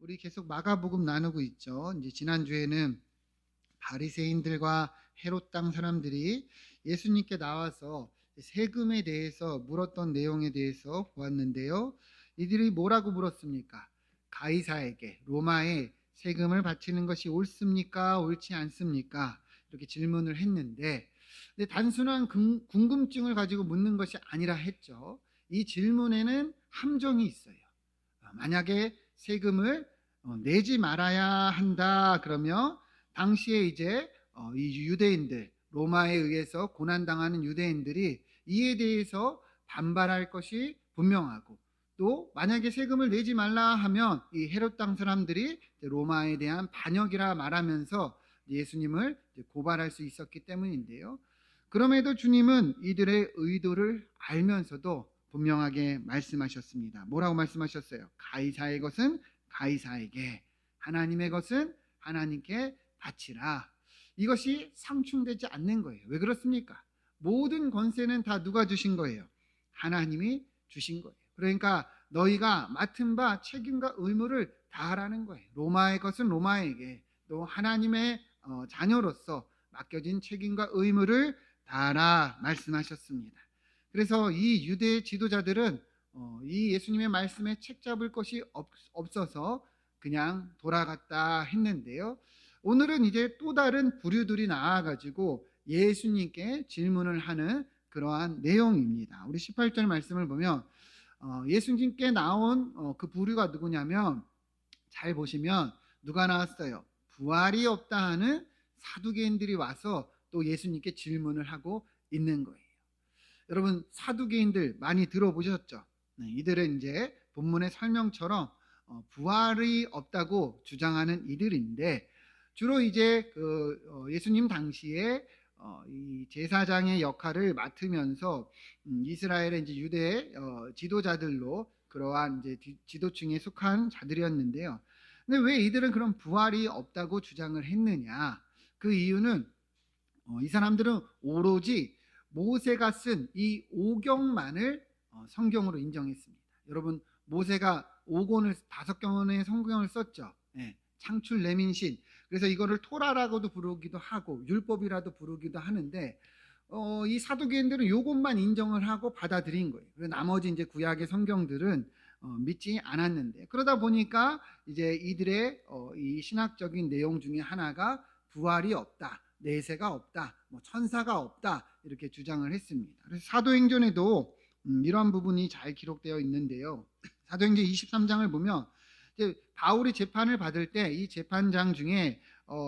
우리 계속 마가복음 나누고 있죠. 이제 지난주에는 바리새인들과 헤롯 땅 사람들이 예수님께 나와서 세금에 대해서 물었던 내용에 대해서 보았는데요. 이들이 뭐라고 물었습니까? 가이사에게 로마에 세금을 바치는 것이 옳습니까? 옳지 않습니까? 이렇게 질문을 했는데, 근데 단순한 궁금증을 가지고 묻는 것이 아니라 했죠. 이 질문에는 함정이 있어요. 만약에 세금을 내지 말아야 한다 그러면 당시에 이제 이 유대인들, 로마에 의해서 고난당하는 유대인들이 이에 대해서 반발할 것이 분명하고, 또 만약에 세금을 내지 말라 하면 이 헤롯 땅 사람들이 로마에 대한 반역이라 말하면서 예수님을 고발할 수 있었기 때문인데요. 그럼에도 주님은 이들의 의도를 알면서도 분명하게 말씀하셨습니다. 뭐라고 말씀하셨어요? 가이사의 것은 가이사에게, 하나님의 것은 하나님께 바치라. 이것이 상충되지 않는 거예요. 왜 그렇습니까? 모든 권세는 다 누가 주신 거예요? 하나님이 주신 거예요. 그러니까 너희가 맡은 바 책임과 의무를 다하라는 거예요. 로마의 것은 로마에게, 또 하나님의 자녀로서 맡겨진 책임과 의무를 다하라 말씀하셨습니다. 그래서 이 유대 지도자들은 이 예수님의 말씀에 책 잡을 것이 없어서 그냥 돌아갔다 했는데요. 오늘은 이제 또 다른 부류들이 나와가지고 예수님께 질문을 하는 그러한 내용입니다. 우리 18절 말씀을 보면 예수님께 나온 그 부류가 누구냐면, 잘 보시면 누가 나왔어요? 부활이 없다 하는 사두개인들이 와서 또 예수님께 질문을 하고 있는 거예요. 여러분, 사두개인들 많이 들어보셨죠? 네, 이들은 이제 본문의 설명처럼 부활이 없다고 주장하는 이들인데, 주로 이제 예수님 당시에 이 제사장의 역할을 맡으면서 이스라엘의 이제 유대 지도자들로 그러한 이제 지도층에 속한 자들이었는데요. 근데 왜 이들은 그런 부활이 없다고 주장을 했느냐? 그 이유는 이 사람들은 오로지 모세가 쓴 이 오경만을 성경으로 인정했습니다. 여러분, 모세가 5권을 5권의 성경을 썼죠. 네, 창출 레민신. 그래서 이거를 토라라고도 부르기도 하고 율법이라도 부르기도 하는데 이 사두개인들은 요것만 인정을 하고 받아들인 거예요. 그래서 나머지 이제 구약의 성경들은 믿지 않았는데, 그러다 보니까 이제 이들의 이 신학적인 내용 중에 하나가 부활이 없다, 내세가 없다, 뭐 천사가 없다, 이렇게 주장을 했습니다. 그래서 사도행전에도 이런 부분이 잘 기록되어 있는데요. 사도행전 23장을 보면 이제 바울이 재판을 받을 때 이 재판장 중에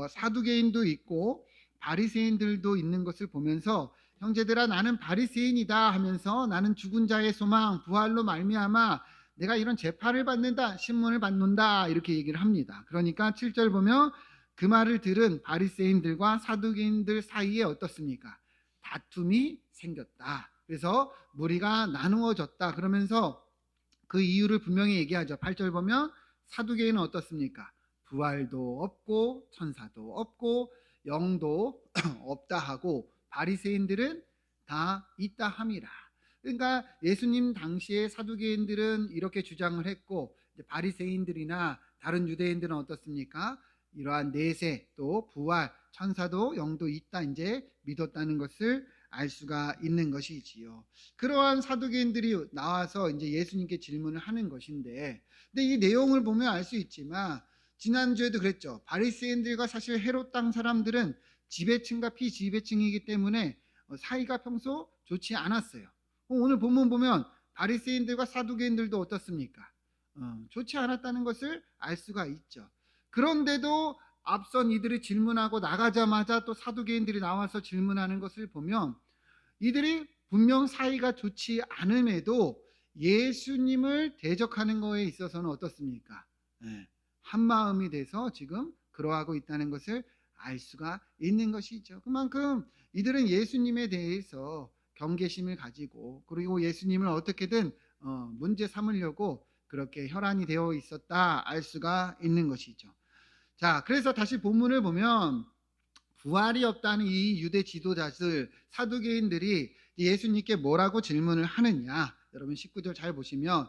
사두개인도 있고 바리새인들도 있는 것을 보면서, 형제들아 나는 바리새인이다 하면서 나는 죽은 자의 소망 부활로 말미암아 내가 이런 재판을 받는다, 신문을 받는다, 이렇게 얘기를 합니다. 그러니까 7절 보면 그 말을 들은 바리새인들과 사두개인들 사이에 어떻습니까? 다툼이 생겼다. 그래서 무리가 나누어졌다. 그러면서 그 이유를 분명히 얘기하죠. 8절 보면 사두개인은 어떻습니까? 부활도 없고 천사도 없고 영도 없다 하고, 바리새인들은 다 있다 함이라. 그러니까 예수님 당시에 사두개인들은 이렇게 주장을 했고, 바리새인들이나 다른 유대인들은 어떻습니까? 이러한 내세, 또 부활, 천사도 영도 있다 이제 믿었다는 것을 알 수가 있는 것이지요. 그러한 사두개인들이 나와서 이제 예수님께 질문을 하는 것인데, 근데 이 내용을 보면 알 수 있지만 지난주에도 그랬죠. 바리새인들과 사실 헤롯 땅 사람들은 지배층과 피지배층이기 때문에 사이가 평소 좋지 않았어요. 오늘 본문 보면 바리새인들과 사두개인들도 어떻습니까? 좋지 않았다는 것을 알 수가 있죠. 그런데도 앞선 이들이 질문하고 나가자마자 또 사두개인들이 나와서 질문하는 것을 보면 이들이 분명 사이가 좋지 않음에도 예수님을 대적하는 것에 있어서는 어떻습니까? 한마음이 돼서 지금 그러하고 있다는 것을 알 수가 있는 것이죠. 그만큼 이들은 예수님에 대해서 경계심을 가지고, 그리고 예수님을 어떻게든 문제 삼으려고 그렇게 혈안이 되어 있었다 알 수가 있는 것이죠. 자, 그래서 다시 본문을 보면 부활이 없다는 이 유대 지도자들 사두개인들이 예수님께 뭐라고 질문을 하느냐. 여러분 19절 잘 보시면,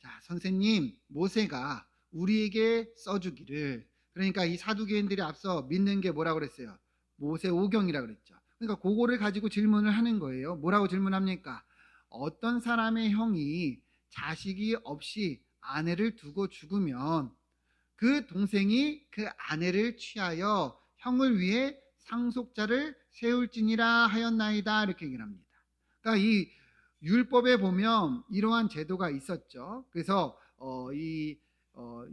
자, 선생님, 모세가 우리에게 써주기를. 그러니까 이 사두개인들이 앞서 믿는 게 뭐라고 그랬어요? 모세 오경이라고 그랬죠. 그러니까 그거를 가지고 질문을 하는 거예요. 뭐라고 질문합니까? 어떤 사람의 형이 자식이 없이 아내를 두고 죽으면 그 동생이 그 아내를 취하여 형을 위해 상속자를 세울지니라 하였나이다, 이렇게 얘기를 합니다. 그러니까 이 율법에 보면 이러한 제도가 있었죠. 그래서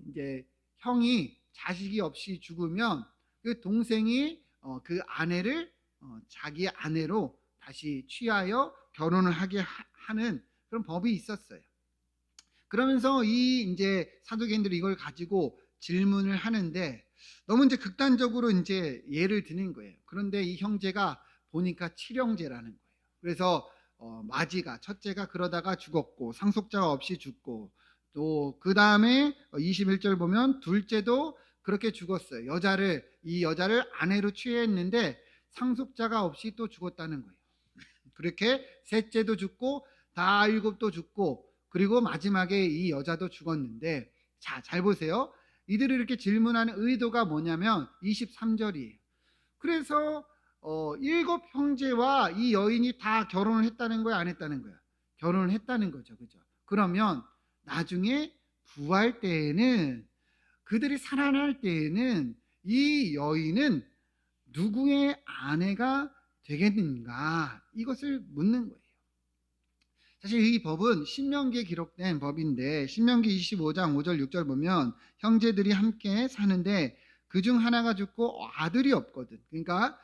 이제 형이 자식이 없이 죽으면 그 동생이 그 아내를 자기 아내로 다시 취하여 결혼을 하게 하는 그런 법이 있었어요. 그러면서 이 이제 사두개인들이 이걸 가지고 질문을 하는데 너무 이제 극단적으로 이제 예를 드는 거예요. 그런데 이 형제가 보니까 칠형제라는 거예요. 그래서 마지가 첫째가 그러다가 죽었고 상속자가 없이 죽고, 또 그 다음에 21절 보면 둘째도 그렇게 죽었어요. 이 여자를 아내로 취했는데 상속자가 없이 또 죽었다는 거예요. 그렇게 셋째도 죽고 다 일곱도 죽고, 그리고 마지막에 이 여자도 죽었는데, 자, 잘 보세요. 이들이 이렇게 질문하는 의도가 뭐냐면 23절이에요. 그래서 일곱 형제와 이 여인이 다 결혼을 했다는 거야, 안 했다는 거야? 결혼을 했다는 거죠. 그죠? 그러면 나중에 부활 때에는, 그들이 살아날 때에는 이 여인은 누구의 아내가 되겠는가? 이것을 묻는 거예요. 사실 이 법은 신명기에 기록된 법인데, 신명기 25장 5절 6절 보면 형제들이 함께 사는데 그중 하나가 죽고 아들이 없거든. 그러니까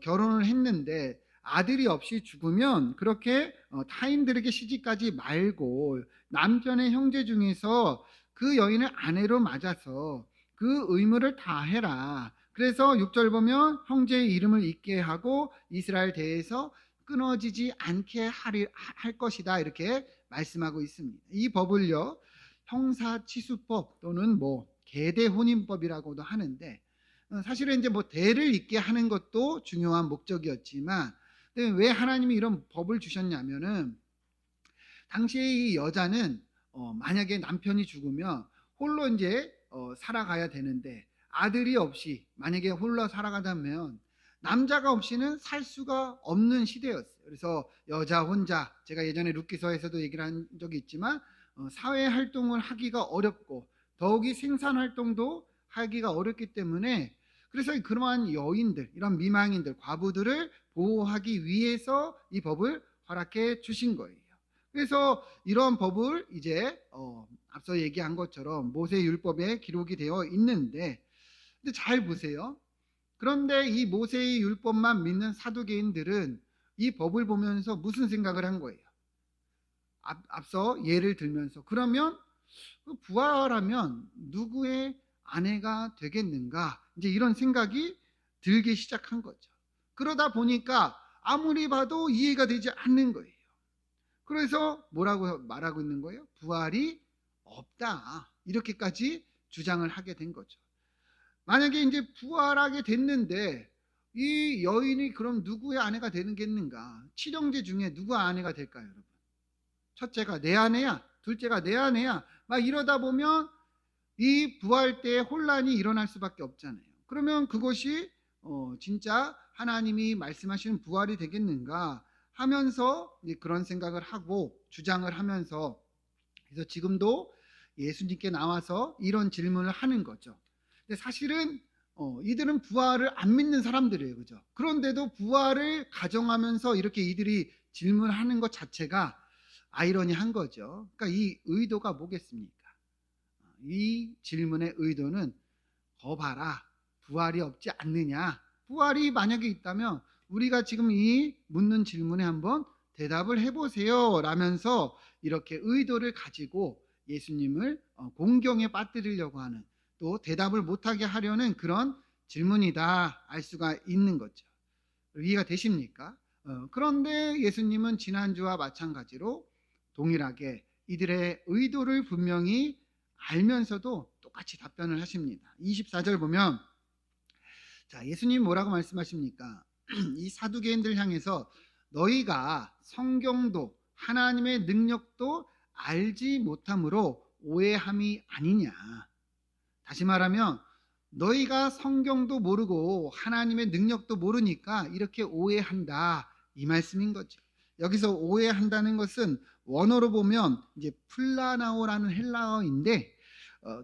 결혼을 했는데 아들이 없이 죽으면 그렇게 타인들에게 시집가지 말고 남편의 형제 중에서 그 여인을 아내로 맞아서 그 의무를 다해라. 그래서 6절 보면 형제의 이름을 잊게 하고 이스라엘 대에서 끊어지지 않게 할 것이다, 이렇게 말씀하고 있습니다. 이 법을요 형사치수법 또는 계대혼인법이라고도 하는데, 사실은 이제 대를 잇게 하는 것도 중요한 목적이었지만, 왜 하나님이 이런 법을 주셨냐면은 당시에 이 여자는 만약에 남편이 죽으면 홀로 이제 살아가야 되는데, 아들이 없이 만약에 홀로 살아가다면 남자가 없이는 살 수가 없는 시대였어요. 그래서 여자 혼자, 제가 예전에 룻기서에서도 얘기를 한 적이 있지만 사회 활동을 하기가 어렵고 더욱이 생산 활동도 하기가 어렵기 때문에, 그래서 그러한 여인들, 이런 미망인들, 과부들을 보호하기 위해서 이 법을 허락해 주신 거예요. 그래서 이런 법을 이제 앞서 얘기한 것처럼 모세 율법에 기록이 되어 있는데, 근데 잘 보세요. 그런데 이 모세의 율법만 믿는 사두개인들은 이 법을 보면서 무슨 생각을 한 거예요? 앞서 예를 들면서, 그러면 부활하면 누구의 아내가 되겠는가? 이제 이런 생각이 들기 시작한 거죠. 그러다 보니까 아무리 봐도 이해가 되지 않는 거예요. 그래서 뭐라고 말하고 있는 거예요? 부활이 없다, 이렇게까지 주장을 하게 된 거죠. 만약에 이제 부활하게 됐는데 이 여인이 그럼 누구의 아내가 되겠는가? 칠형제 중에 누구 아내가 될까요, 여러분? 첫째가 내 아내야, 둘째가 내 아내야, 막 이러다 보면 이 부활 때 혼란이 일어날 수밖에 없잖아요. 그러면 그것이 진짜 하나님이 말씀하시는 부활이 되겠는가 하면서 그런 생각을 하고 주장을 하면서, 그래서 지금도 예수님께 나와서 이런 질문을 하는 거죠. 근데 사실은 이들은 부활을 안 믿는 사람들이에요. 그죠? 그런데도 부활을 가정하면서 이렇게 이들이 질문하는 것 자체가 아이러니한 거죠. 그러니까 이 의도가 뭐겠습니까? 이 질문의 의도는 봐라, 부활이 없지 않느냐. 부활이 만약에 있다면 우리가 지금 이 묻는 질문에 한번 대답을 해보세요 라면서 이렇게 의도를 가지고 예수님을 공경에 빠뜨리려고 하는, 또 대답을 못하게 하려는 그런 질문이다 알 수가 있는 거죠. 이해가 되십니까? 그런데 예수님은 지난주와 마찬가지로 동일하게 이들의 의도를 분명히 알면서도 똑같이 답변을 하십니다. 24절 보면, 자, 예수님 뭐라고 말씀하십니까? 이 사두개인들 향해서 너희가 성경도 하나님의 능력도 알지 못함으로 오해함이 아니냐. 다시 말하면 너희가 성경도 모르고 하나님의 능력도 모르니까 이렇게 오해한다, 이 말씀인 거죠. 여기서 오해한다는 것은 원어로 보면 이제 플라나오라는 헬라어인데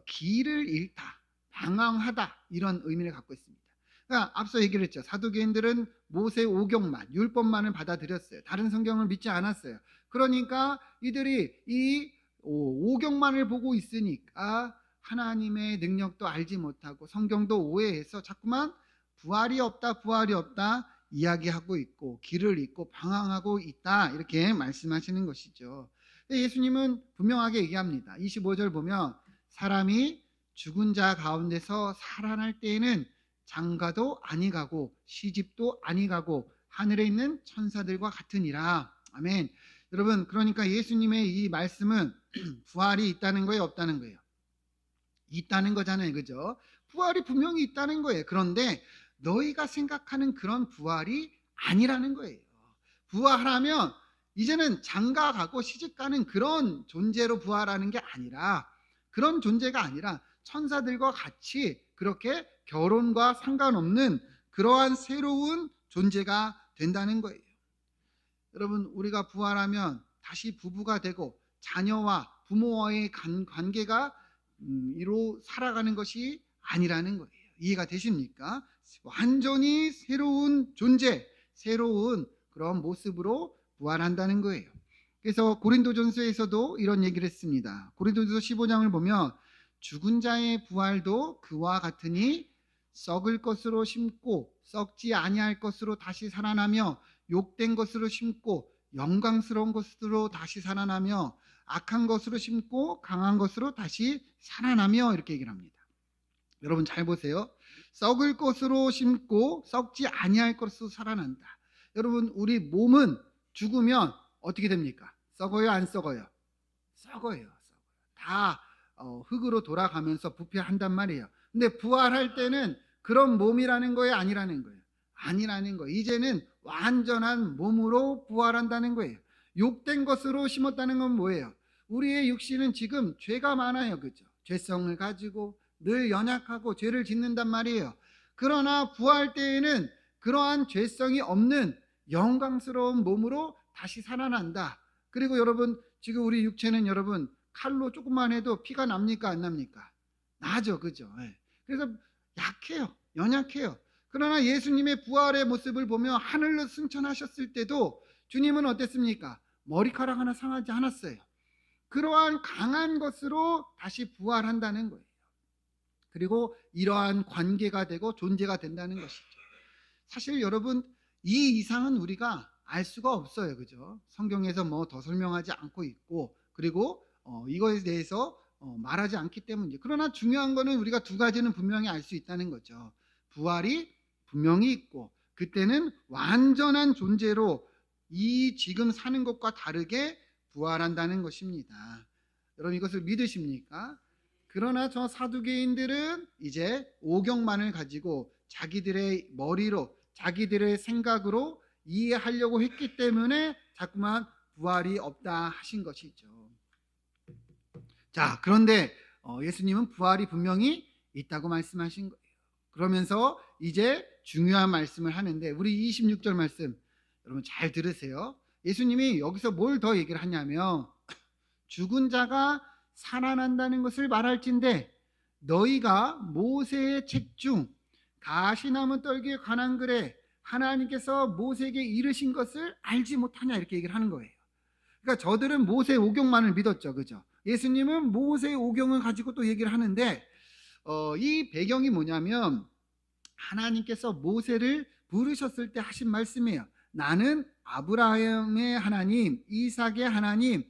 길을 잃다, 방황하다, 이런 의미를 갖고 있습니다. 그러니까 앞서 얘기를 했죠. 사두개인들은 모세 오경만, 율법만을 받아들였어요. 다른 성경을 믿지 않았어요. 그러니까 이들이 이 오경만을 보고 있으니까 하나님의 능력도 알지 못하고 성경도 오해해서 자꾸만 부활이 없다, 부활이 없다 이야기하고 있고 길을 잃고 방황하고 있다, 이렇게 말씀하시는 것이죠. 예수님은 분명하게 얘기합니다. 25절 보면 사람이 죽은 자 가운데서 살아날 때에는 장가도 아니 가고 시집도 아니 가고 하늘에 있는 천사들과 같으니라. 아멘. 여러분, 그러니까 예수님의 이 말씀은 부활이 있다는 거예요, 없다는 거예요? 있다는 거잖아요, 그죠? 부활이 분명히 있다는 거예요. 그런데 너희가 생각하는 그런 부활이 아니라는 거예요. 부활하면 이제는 장가 가고 시집 가는 그런 존재로 부활하는 게 아니라, 그런 존재가 아니라 천사들과 같이 그렇게 결혼과 상관없는 그러한 새로운 존재가 된다는 거예요. 여러분, 우리가 부활하면 다시 부부가 되고 자녀와 부모와의 관계가 이로 살아가는 것이 아니라는 거예요. 이해가 되십니까? 완전히 새로운 존재, 새로운 그런 모습으로 부활한다는 거예요. 그래서 고린도전서에서도 이런 얘기를 했습니다. 고린도전서 15장을 보면 죽은 자의 부활도 그와 같으니 썩을 것으로 심고 썩지 아니할 것으로 다시 살아나며 욕된 것으로 심고 영광스러운 것으로 다시 살아나며 악한 것으로 심고 강한 것으로 다시 살아나며, 이렇게 얘기를 합니다. 여러분 잘 보세요. 썩을 것으로 심고 썩지 아니할 것으로 살아난다. 여러분, 우리 몸은 죽으면 어떻게 됩니까? 썩어요, 안 썩어요? 썩어요. 다 흙으로 돌아가면서 부패한단 말이에요. 근데 부활할 때는 그런 몸이라는 거예요, 아니라는 거예요? 아니라는 거예요. 이제는 완전한 몸으로 부활한다는 거예요. 욕된 것으로 심었다는 건 뭐예요? 우리의 육신은 지금 죄가 많아요, 그죠? 죄성을 가지고 늘 연약하고 죄를 짓는단 말이에요. 그러나 부활 때에는 그러한 죄성이 없는 영광스러운 몸으로 다시 살아난다. 그리고 여러분, 지금 우리 육체는 여러분 칼로 조금만 해도 피가 납니까, 안 납니까? 나죠, 그죠? 그래서 약해요, 연약해요. 그러나 예수님의 부활의 모습을 보며 하늘로 승천하셨을 때도 주님은 어땠습니까? 머리카락 하나 상하지 않았어요. 그러한 강한 것으로 다시 부활한다는 거예요. 그리고 이러한 관계가 되고 존재가 된다는 것이죠. 사실 여러분, 이 이상은 우리가 알 수가 없어요, 그죠? 성경에서 뭐 더 설명하지 않고 있고, 그리고 이거에 대해서 말하지 않기 때문이죠. 그러나 중요한 거는 우리가 두 가지는 분명히 알 수 있다는 거죠. 부활이 분명히 있고, 그때는 완전한 존재로 이 지금 사는 것과 다르게 부활한다는 것입니다. 여러분, 이것을 믿으십니까? 그러나 저 사두개인들은 이제 오경만을 가지고 자기들의 머리로, 자기들의 생각으로 이해하려고 했기 때문에 자꾸만 부활이 없다 하신 것이죠. 자, 그런데 예수님은 부활이 분명히 있다고 말씀하신 거예요. 그러면서 이제 중요한 말씀을 하는데, 우리 26절 말씀 여러분 잘 들으세요. 예수님이 여기서 뭘 더 얘기를 하냐면, 죽은 자가 살아난다는 것을 말할진대 너희가 모세의 책 중 가시나무 떨기에 관한 글에 하나님께서 모세에게 이르신 것을 알지 못하냐, 이렇게 얘기를 하는 거예요. 그러니까 저들은 모세 오경만을 믿었죠, 그죠? 예수님은 모세 오경을 가지고 또 얘기를 하는데, 이 배경이 뭐냐면 하나님께서 모세를 부르셨을 때 하신 말씀이에요. 나는 아브라함의 하나님, 이삭의 하나님,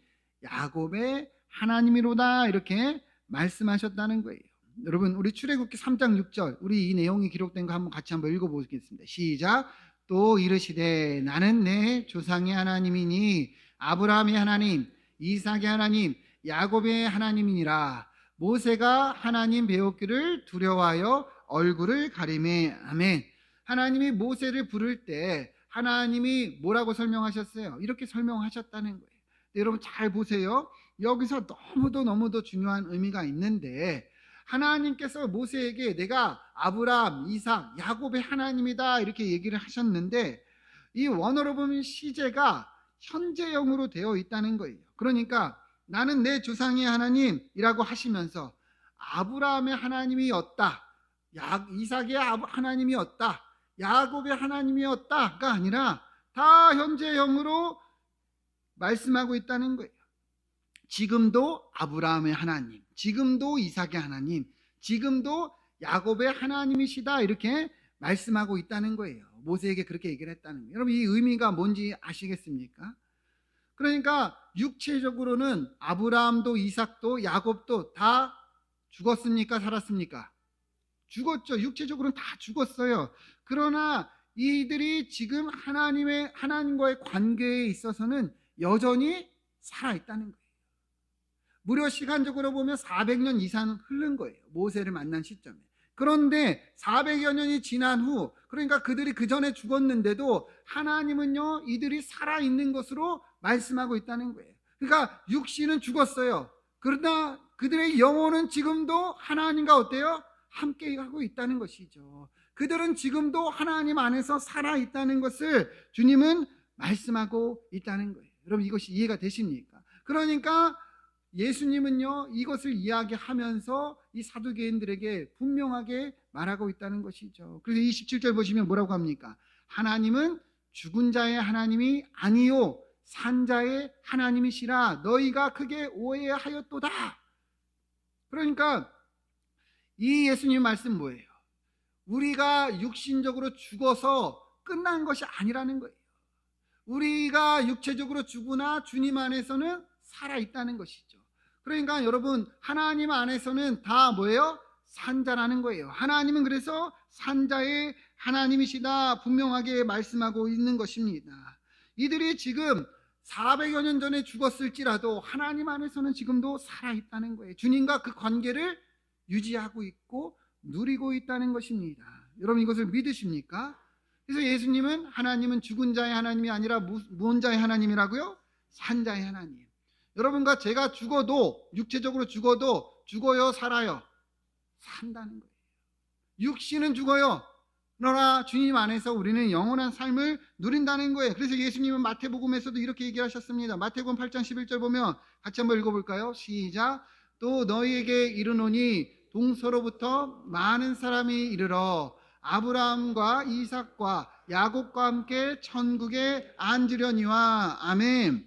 야곱의 하나님이로다, 이렇게 말씀하셨다는 거예요. 여러분, 우리 출애굽기 3장 6절, 우리 이 내용이 기록된 거 한번 같이 한번 읽어보겠습니다. 시작. 또 이르시되 나는 내 조상의 하나님이니 아브라함의 하나님, 이삭의 하나님, 야곱의 하나님이니라. 모세가 하나님 배웠기를 두려워하여 얼굴을 가리매. 아멘. 하나님이 모세를 부를 때 하나님이 뭐라고 설명하셨어요? 이렇게 설명하셨다는 거예요. 여러분 잘 보세요. 여기서 너무도 중요한 의미가 있는데, 하나님께서 모세에게 내가 아브라함, 이삭, 야곱의 하나님이다 이렇게 얘기를 하셨는데, 이 원어로 보면 시제가 현재형으로 되어 있다는 거예요. 그러니까 나는 내 조상의 하나님이라고 하시면서 아브라함의 하나님이었다, 이삭의 하나님이었다, 야곱의 하나님이었다가 아니라 다 현재형으로 말씀하고 있다는 거예요. 지금도 아브라함의 하나님, 지금도 이삭의 하나님, 지금도 야곱의 하나님이시다 이렇게 말씀하고 있다는 거예요. 모세에게 그렇게 얘기를 했다는 거예요. 여러분, 이 의미가 뭔지 아시겠습니까? 그러니까 육체적으로는 아브라함도 이삭도 야곱도 다 죽었습니까? 살았습니까? 죽었죠. 육체적으로는 다 죽었어요. 그러나 이들이 지금 하나님과의 관계에 있어서는 여전히 살아있다는 거예요. 무려 시간적으로 보면 400년 이상 흐른 거예요. 모세를 만난 시점에. 그런데 400여 년이 지난 후, 그러니까 그들이 그 전에 죽었는데도 하나님은요, 이들이 살아있는 것으로 말씀하고 있다는 거예요. 그러니까 육신은 죽었어요. 그러나 그들의 영혼은 지금도 하나님과 어때요? 함께 하고 있다는 것이죠. 그들은 지금도 하나님 안에서 살아있다는 것을 주님은 말씀하고 있다는 거예요. 여러분, 이것이 이해가 되십니까? 그러니까 예수님은요, 이것을 이야기하면서 이 사두개인들에게 분명하게 말하고 있다는 것이죠. 그래서 27절 보시면 뭐라고 합니까? 하나님은 죽은 자의 하나님이 아니요 산 자의 하나님이시라 너희가 크게 오해하였도다. 그러니까 이 예수님 말씀 뭐예요? 우리가 육신적으로 죽어서 끝난 것이 아니라는 거예요. 우리가 육체적으로 죽으나 주님 안에서는 살아있다는 것이죠. 그러니까 여러분, 하나님 안에서는 다 뭐예요? 산자라는 거예요. 하나님은 그래서 산자의 하나님이시다 분명하게 말씀하고 있는 것입니다. 이들이 지금 400여 년 전에 죽었을지라도 하나님 안에서는 지금도 살아있다는 거예요. 주님과 그 관계를 유지하고 있고 누리고 있다는 것입니다. 여러분, 이것을 믿으십니까? 그래서 예수님은 하나님은 죽은 자의 하나님이 아니라 무언 자의 하나님이라고요? 산 자의 하나님. 여러분과 제가 죽어도, 육체적으로 죽어도 죽어요, 살아요? 산다는 거예요. 육신은 죽어요. 그러나 주님 안에서 우리는 영원한 삶을 누린다는 거예요. 그래서 예수님은 마태복음에서도 이렇게 얘기하셨습니다. 마태복음 8장 11절 보면 같이 한번 읽어볼까요? 시작. 또 너희에게 이르노니 동서로부터 많은 사람이 이르러 아브라함과 이삭과 야곱과 함께 천국에 앉으려니와. 아멘.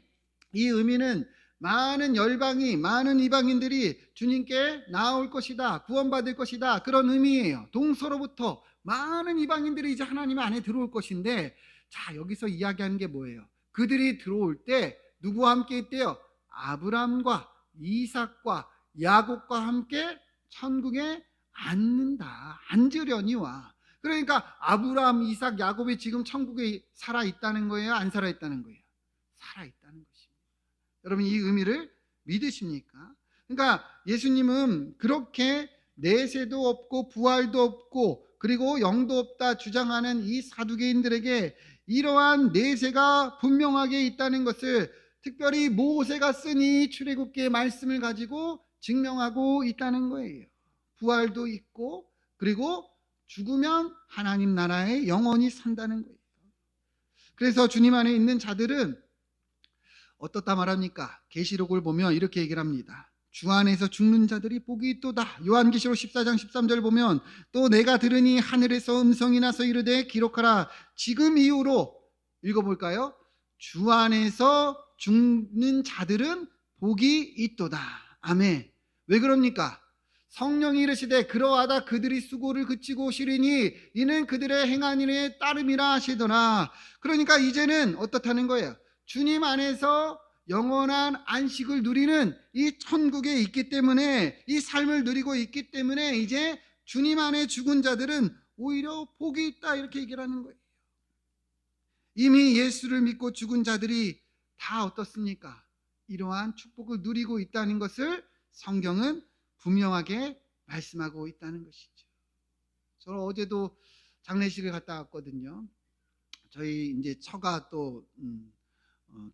이 의미는 많은 열방이, 많은 이방인들이 주님께 나올 것이다, 구원받을 것이다, 그런 의미예요. 동서로부터 많은 이방인들이 이제 하나님 안에 들어올 것인데, 자, 여기서 이야기하는 게 뭐예요? 그들이 들어올 때 누구와 함께 있대요? 아브라함과 이삭과 야곱과 함께 천국에 앉으려니와. 그러니까 아브라함, 이삭, 야곱이 지금 천국에 살아있다는 거예요? 안 살아있다는 거예요? 살아있다는 것입니다. 여러분, 이 의미를 믿으십니까? 그러니까 예수님은 그렇게 내세도 없고 부활도 없고 그리고 영도 없다 주장하는 이 사두개인들에게 이러한 내세가 분명하게 있다는 것을 특별히 모세가 쓴 이 출애굽기의 말씀을 가지고 증명하고 있다는 거예요. 부활도 있고 그리고 죽으면 하나님 나라에 영원히 산다는 거예요. 그래서 주님 안에 있는 자들은 어떻다 말합니까? 계시록을 보면 이렇게 얘기를 합니다. 주 안에서 죽는 자들이 복이 있도다. 요한계시록 14장 13절 보면 또 내가 들으니 하늘에서 음성이 나서 이르되 기록하라. 지금 이후로 읽어볼까요? 주 안에서 죽는 자들은 복이 있도다. 아멘. 왜 그럽니까? 성령이 이르시되 그러하다 그들이 수고를 그치고 오시리니 이는 그들의 행한 일에 따름이라 하시더라. 그러니까 이제는 어떻다는 거예요? 주님 안에서 영원한 안식을 누리는 이 천국에 있기 때문에, 이 삶을 누리고 있기 때문에 이제 주님 안에 죽은 자들은 오히려 복이 있다 이렇게 얘기를 하는 거예요. 이미 예수를 믿고 죽은 자들이 다 어떻습니까? 이러한 축복을 누리고 있다는 것을 성경은 분명하게 말씀하고 있다는 것이죠. 저는 어제도 장례식을 갔다 왔거든요. 저희 이제 처가 또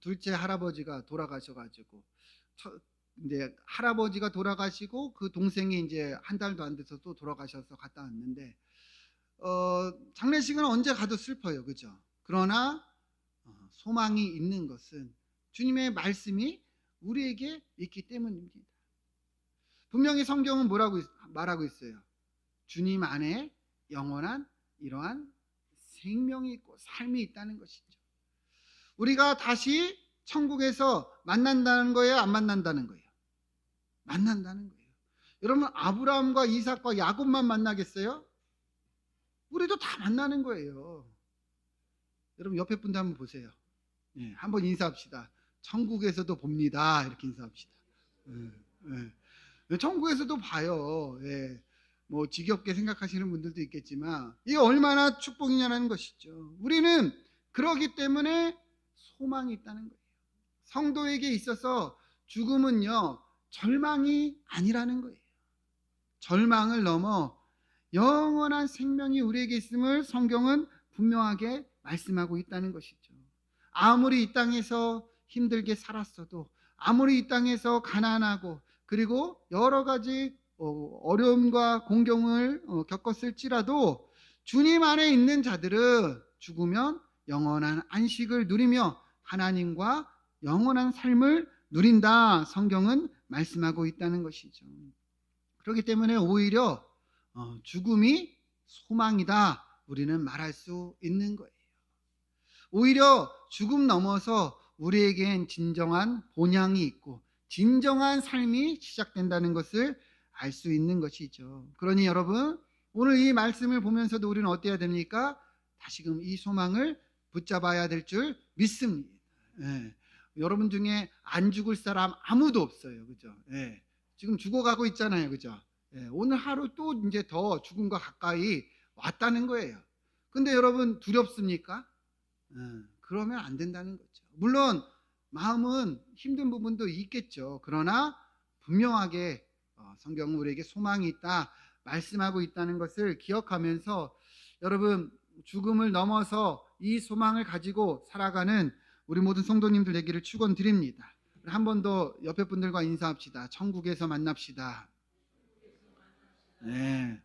둘째 할아버지가 돌아가셔가지고 이제 할아버지가 돌아가시고 그 동생이 이제 한 달도 안 돼서 또 돌아가셔서 갔다 왔는데 장례식은 언제 가도 슬퍼요, 그죠? 그러나 소망이 있는 것은 주님의 말씀이 우리에게 있기 때문입니다. 분명히 성경은 뭐라고 말하고 있어요? 주님 안에 영원한 이러한 생명이 있고 삶이 있다는 것이죠. 우리가 다시 천국에서 만난다는 거예요? 안 만난다는 거예요? 만난다는 거예요. 여러분, 아브라함과 이삭과 야곱만 만나겠어요? 우리도 다 만나는 거예요. 여러분, 옆에 분들 한번 보세요. 예, 한번 인사합시다. 천국에서도 봅니다. 이렇게 인사합시다. 천국에서도 봐요. 예. 뭐 지겹게 생각하시는 분들도 있겠지만 이게 얼마나 축복이냐는 것이죠. 우리는 그러기 때문에 소망이 있다는 거예요. 성도에게 있어서 죽음은요, 절망이 아니라는 거예요. 절망을 넘어 영원한 생명이 우리에게 있음을 성경은 분명하게 말씀하고 있다는 것이죠. 아무리 이 땅에서 힘들게 살았어도, 아무리 이 땅에서 가난하고 그리고 여러 가지 어려움과 공경을 겪었을지라도 주님 안에 있는 자들은 죽으면 영원한 안식을 누리며 하나님과 영원한 삶을 누린다, 성경은 말씀하고 있다는 것이죠. 그렇기 때문에 오히려 죽음이 소망이다, 우리는 말할 수 있는 거예요. 오히려 죽음 넘어서 우리에겐 진정한 본향이 있고 진정한 삶이 시작된다는 것을 알 수 있는 것이죠. 그러니 여러분, 오늘 이 말씀을 보면서도 우리는 어때야 됩니까? 다시금 이 소망을 붙잡아야 될 줄 믿습니다. 예. 여러분 중에 안 죽을 사람 아무도 없어요, 그죠? 예. 지금 죽어가고 있잖아요, 그죠? 예. 오늘 하루 또 이제 더 죽음과 가까이 왔다는 거예요. 근데 여러분 두렵습니까? 그러면 안 된다는 거죠. 물론 마음은 힘든 부분도 있겠죠. 그러나 분명하게 성경은 우리에게 소망이 있다 말씀하고 있다는 것을 기억하면서 여러분, 죽음을 넘어서 이 소망을 가지고 살아가는 우리 모든 성도님들 되기를 축원드립니다. 한 번 더 옆에 분들과 인사합시다. 천국에서 만납시다. 네,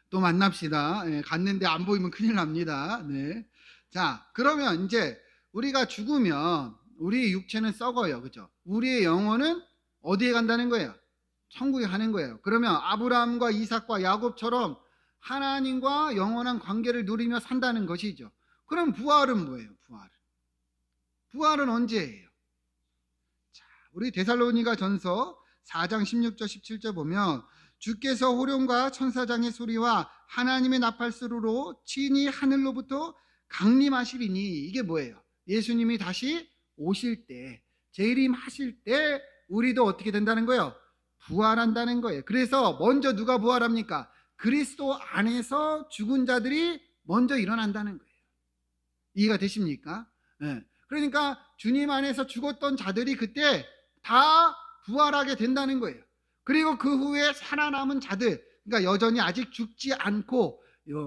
또 만납시다. 네, 갔는데 안 보이면 큰일 납니다. 네. 자, 그러면 이제 우리가 죽으면 우리 육체는 썩어요, 그죠? 우리의 영혼은 어디에 간다는 거예요? 천국에 가는 거예요. 그러면 아브라함과 이삭과 야곱처럼 하나님과 영원한 관계를 누리며 산다는 것이죠. 그럼 부활은 뭐예요? 부활은 언제예요? 자, 우리 데살로니가 전서 4장 16절 17절 보면 주께서 호령과 천사장의 소리와 하나님의 나팔소리로 친히 하늘로부터 강림하시리니, 이게 뭐예요? 예수님이 다시 오실 때, 재림하실 때 우리도 어떻게 된다는 거예요? 부활한다는 거예요. 그래서 먼저 누가 부활합니까? 그리스도 안에서 죽은 자들이 먼저 일어난다는 거예요. 이해가 되십니까? 네. 그러니까 주님 안에서 죽었던 자들이 그때 다 부활하게 된다는 거예요. 그리고 그 후에 살아남은 자들, 그러니까 여전히 아직 죽지 않고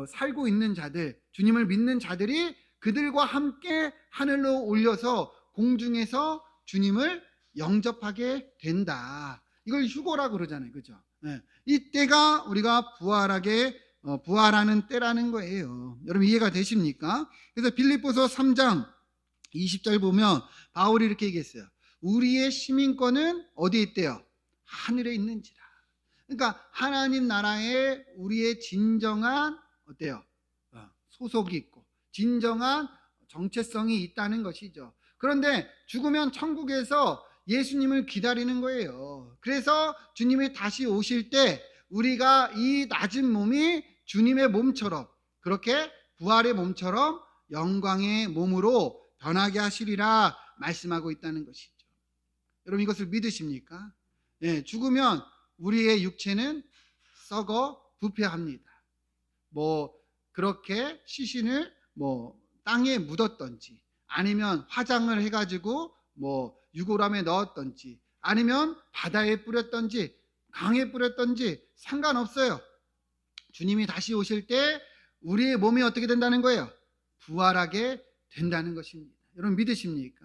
살고 있는 자들, 주님을 믿는 자들이 그들과 함께 하늘로 올려서 공중에서 주님을 영접하게 된다. 이걸 휴거라고 그러잖아요, 그죠? 네. 이때가 우리가 부활하는 때라는 거예요. 여러분 이해가 되십니까? 그래서 빌립보서 3장 20절 보면 바울이 이렇게 얘기했어요. 우리의 시민권은 어디에 있대요? 하늘에 있는지라. 그러니까 하나님 나라에 우리의 진정한 어때요? 소속이 있고 진정한 정체성이 있다는 것이죠. 그런데 죽으면 천국에서 예수님을 기다리는 거예요. 그래서 주님이 다시 오실 때 우리가 이 낮은 몸이 주님의 몸처럼, 그렇게 부활의 몸처럼 영광의 몸으로 변하게 하시리라 말씀하고 있다는 것이죠. 여러분 이것을 믿으십니까? 네, 죽으면 우리의 육체는 썩어 부패합니다. 그렇게 시신을 땅에 묻었던지, 아니면 화장을 해가지고 유골함에 넣었던지, 아니면 바다에 뿌렸던지 강에 뿌렸던지 상관없어요. 주님이 다시 오실 때 우리의 몸이 어떻게 된다는 거예요? 부활하게 된다는 것입니다. 여러분 믿으십니까?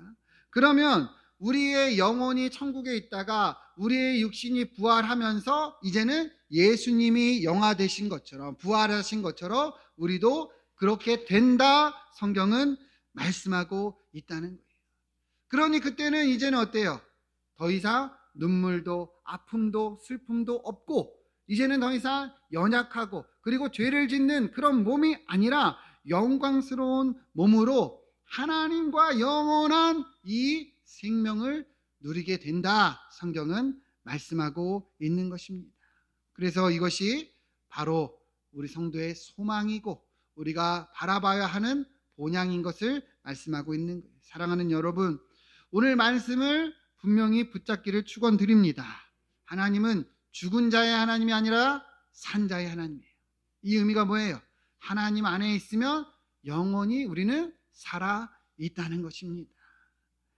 그러면 우리의 영혼이 천국에 있다가 우리의 육신이 부활하면서 이제는 예수님이 영화되신 것처럼, 부활하신 것처럼 우리도 그렇게 된다, 성경은 말씀하고 있다는 거예요. 그러니 그때는 이제는 어때요? 더 이상 눈물도 아픔도 슬픔도 없고, 이제는 더 이상 연약하고 그리고 죄를 짓는 그런 몸이 아니라 영광스러운 몸으로 하나님과 영원한 이 생명을 누리게 된다, 성경은 말씀하고 있는 것입니다. 그래서 이것이 바로 우리 성도의 소망이고 우리가 바라봐야 하는 본향인 것을 말씀하고 있는 거예요. 사랑하는 여러분, 오늘 말씀을 분명히 붙잡기를 축원드립니다. 하나님은 죽은 자의 하나님이 아니라 산 자의 하나님이에요. 이 의미가 뭐예요? 하나님 안에 있으면 영원히 우리는 살아 있다는 것입니다.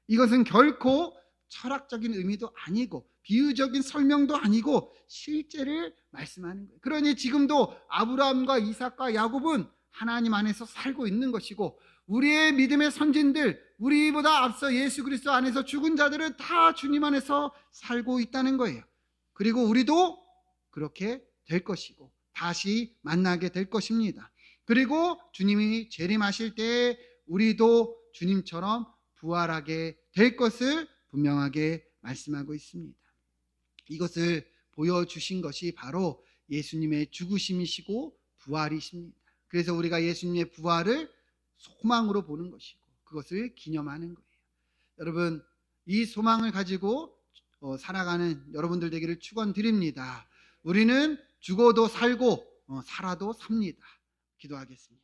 이것은 결코 철학적인 의미도 아니고 비유적인 설명도 아니고 실제를 말씀하는 거예요. 그러니 지금도 아브라함과 이삭과 야곱은 하나님 안에서 살고 있는 것이고, 우리의 믿음의 선진들, 우리보다 앞서 예수 그리스도 안에서 죽은 자들은 다 주님 안에서 살고 있다는 거예요. 그리고 우리도 그렇게 될 것이고 다시 만나게 될 것입니다. 그리고 주님이 재림하실 때 우리도 주님처럼 부활하게 될 것을 분명하게 말씀하고 있습니다. 이것을 보여주신 것이 바로 예수님의 죽으심이시고 부활이십니다. 그래서 우리가 예수님의 부활을 소망으로 보는 것이고 그것을 기념하는 거예요. 여러분, 이 소망을 가지고 살아가는 여러분들 되기를 축원드립니다. 우리는 죽어도 살고 살아도 삽니다. 기도하겠습니다.